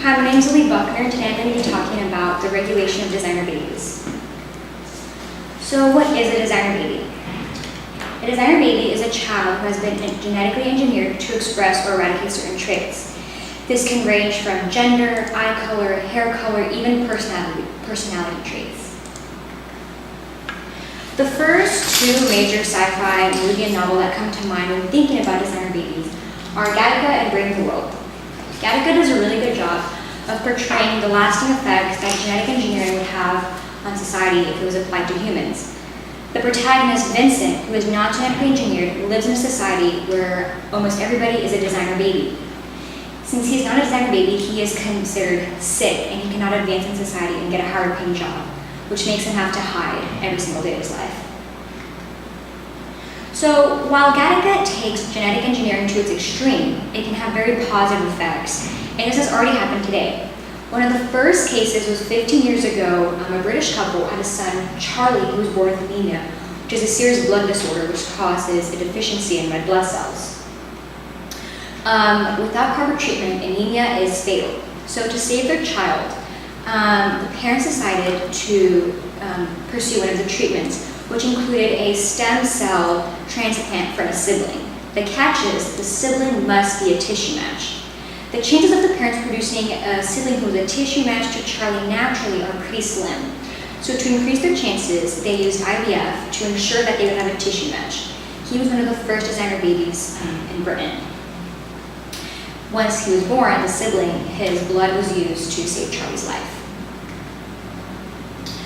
Hi, my name is Lee Buckner, and today I'm going to be talking about the regulation of designer babies. So what is a designer baby? A designer baby is a child who has been genetically engineered to express or eradicate certain traits. This can range from gender, eye color, hair color, even personality traits. The first two major sci-fi movie and novel that come to mind when thinking about designer babies are Gattaca and Brave New World. Gattaca does a really good job of portraying the lasting effects that genetic engineering would have on society if it was applied to humans. The protagonist, Vincent, who is not genetically engineered, lives in a society where almost everybody is a designer baby. Since he is not a designer baby, he is considered sick and he cannot advance in society and get a higher paying job, which makes him have to hide every single day of his life. So while Gattaca takes genetic engineering to its extreme, it can have very positive effects, and this has already happened today. One of the first cases was 15 years ago. A British couple had a son, Charlie, who was born with anemia, which is a serious blood disorder which causes a deficiency in red blood cells. Without proper treatment, anemia is fatal. So to save their child, the parents decided to pursue one of the treatments, which included a stem cell transplant from a sibling. The catch is the sibling must be a tissue match. The chances of the parents producing a sibling who is a tissue match to Charlie naturally are pretty slim. So to increase their chances, they used IVF to ensure that they would have a tissue match. He was one of the first designer babies in Britain. Once he was born, the sibling, his blood was used to save Charlie's life.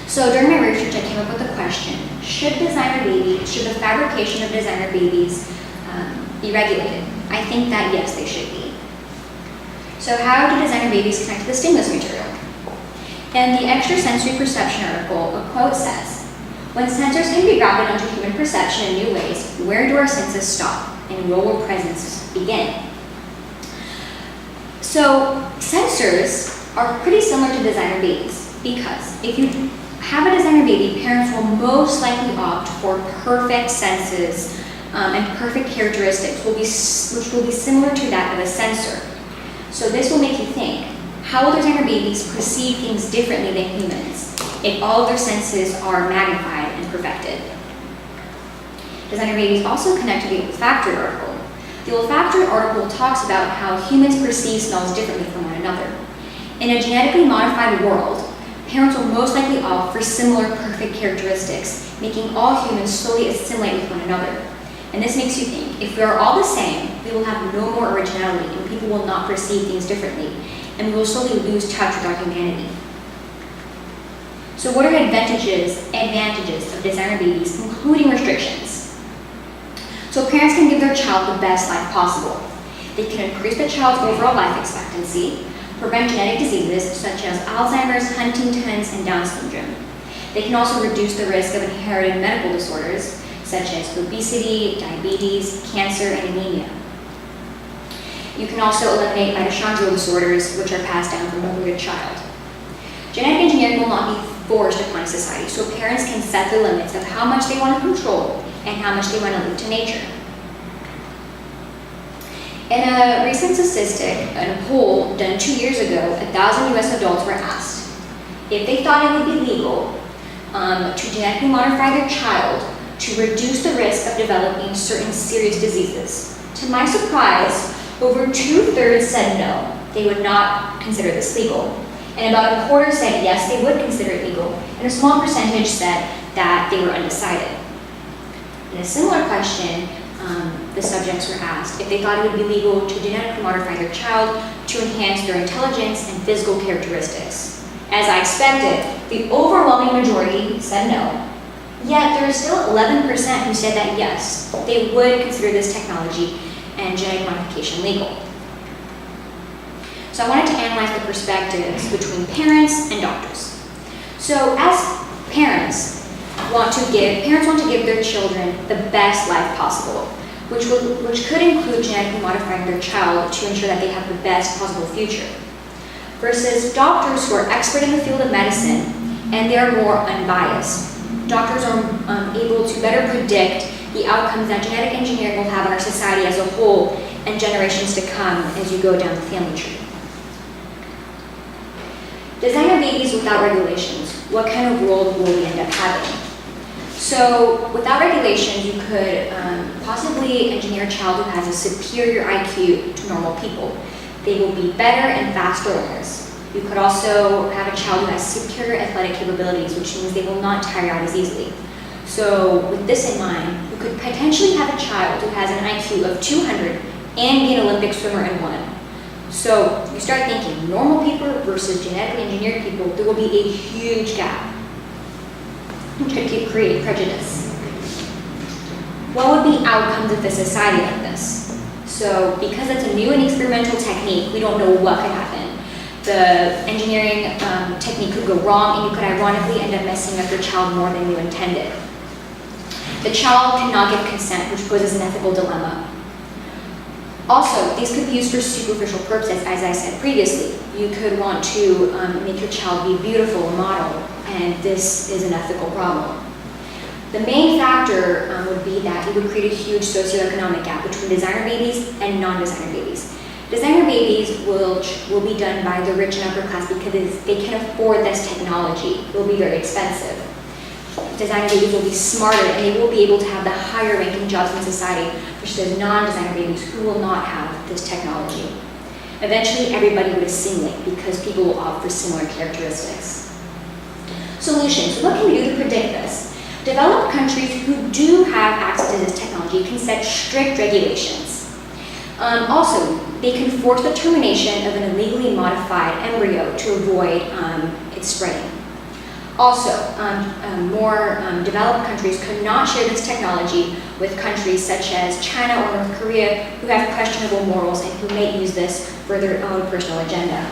So during my research, I came up with the question, should the fabrication of designer babies be regulated? I think that yes, they should be. So how do designer babies connect to the stimulus material? In the extrasensory perception article, a quote says, "When sensors can be routed onto human perception in new ways, where do our senses stop and where will presence begin?" So sensors are pretty similar to designer babies because if you have a designer baby, parents will most likely opt for perfect senses and perfect characteristics, which will be similar to that of a sensor. So this will make you think, how will designer babies perceive things differently than humans if all of their senses are magnified and perfected? Designer babies also connect to the olfactory article. The olfactory article talks about how humans perceive smells differently from one another. In a genetically modified world, parents will most likely opt for similar perfect characteristics, making all humans slowly assimilate with one another. And this makes you think, if we are all the same, we will have no more originality and people will not perceive things differently, and we will slowly lose touch with our humanity. So what are advantages of designer babies, including restrictions? So parents can give their child the best life possible. They can increase the child's overall life expectancy, prevent genetic diseases such as Alzheimer's, Huntington's, and Down syndrome. They can also reduce the risk of inherited medical disorders such as obesity, diabetes, cancer, and anemia. You can also eliminate mitochondrial disorders, which are passed down from mother to child. Genetic engineering will not be forced upon society, so parents can set the limits of how much they want to control and how much they want to leave to nature. In a recent statistic, in a poll done 2 years ago, 1,000 US adults were asked if they thought it would be legal to genetically modify their child to reduce the risk of developing certain serious diseases. To my surprise, over 2/3 said no, they would not consider this legal. And about a quarter said yes, they would consider it legal, and a small percentage said that they were undecided. In a similar question, the subjects were asked if they thought it would be legal to genetically modify their child to enhance their intelligence and physical characteristics. As I expected, the overwhelming majority said no. Yet there is still 11% who said that yes, they would consider this technology and genetic modification legal. So I wanted to analyze the perspectives between parents and doctors. So as parents want to give their children the best life possible, which could include genetically modifying their child to ensure that they have the best possible future, versus doctors who are expert in the field of medicine and they are more unbiased. Doctors are able to better predict the outcomes that genetic engineering will have on our society as a whole and generations to come as you go down the family tree. Designer babies without regulations, what kind of world will we end up having? So without regulations, you could possibly engineer a child who has a superior IQ to normal people. They will be better and faster learners. You could also have a child who has superior athletic capabilities, which means they will not tire out as easily. So with this in mind, you could potentially have a child who has an IQ of 200 and be an Olympic swimmer in one. So you start thinking normal people versus genetically engineered people, there will be a huge gap, which could create prejudice. What would be outcomes of a society like this? So because it's a new and experimental technique, we don't know what could happen. The engineering technique could go wrong, and you could ironically end up messing up your child more than you intended. The child cannot give consent, which poses an ethical dilemma. Also, these could be used for superficial purposes, as I said previously. You could want to make your child be beautiful, a model, and this is an ethical problem. The main factor would be that it would create a huge socioeconomic gap between designer babies and non-designer babies. Designer babies will be done by the rich and upper class because they can afford this technology. It will be very expensive. Designer babies will be smarter, and they will be able to have the higher ranking jobs in society versus non-designer babies who will not have this technology. Eventually, everybody would assimilate because people will opt for similar characteristics. Solutions. What can we do to predict this? Developed countries who do have access to this technology can set strict regulations. Also, they can force the termination of an illegally modified embryo to avoid its spreading. Also, more developed countries could not share this technology with countries such as China or North Korea who have questionable morals and who may use this for their own personal agenda.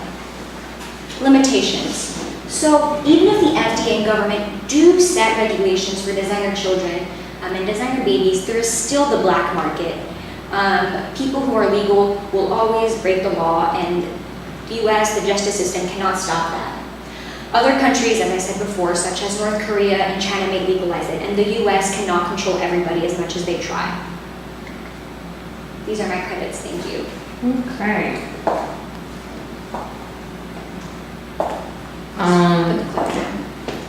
Limitations. So even if the FDA and government do set regulations for designer children and designer babies, there is still the black market. People who are legal will always break the law, and the US, the justice system, cannot stop that. Other countries, as I said before, such as North Korea and China, may legalize it, and the US cannot control everybody as much as they try. These are my credits, thank you. Okay.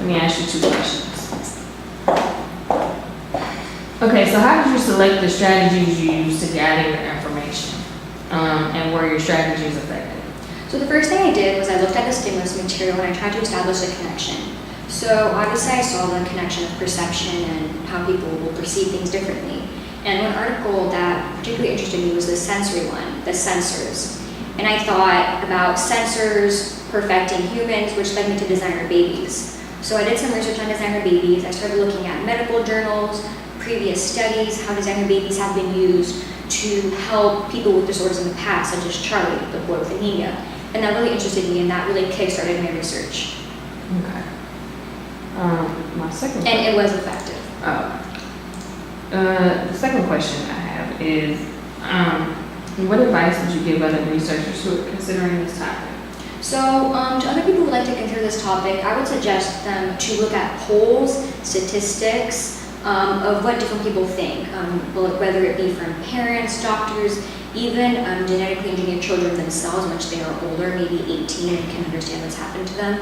Let me ask you 2 questions. Okay, so how did you select the strategies you used to gather your information? And were your strategies effective? So the first thing I did was I looked at the stimulus material and I tried to establish a connection. So obviously I saw the connection of perception and how people will perceive things differently. And one article that particularly interested me was the sensory one, the sensors. And I thought about sensors perfecting humans, which led me to designer babies. So I did some research on designer babies. I started looking at medical journals, previous studies, how designer babies have been used to help people with disorders in the past, such as Charlie, the boy with anemia. And that really interested me, and that really kickstarted my research. Okay. My second And it was effective. The second question I have is, what advice would you give other researchers who are considering this topic? So to other people who would like to consider this topic, I would suggest them to look at polls, statistics, of what different people think, whether it be from parents, doctors, even genetically engineered children themselves, once they are older, maybe 18, and can understand what's happened to them.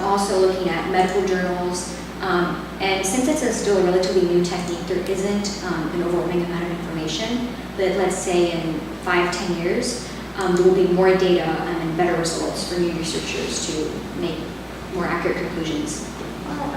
Also looking at medical journals, and since it's still a relatively new technique, there isn't an overwhelming amount of information, but let's say in 5-10 years, there will be more data and better results for new researchers to make more accurate conclusions. All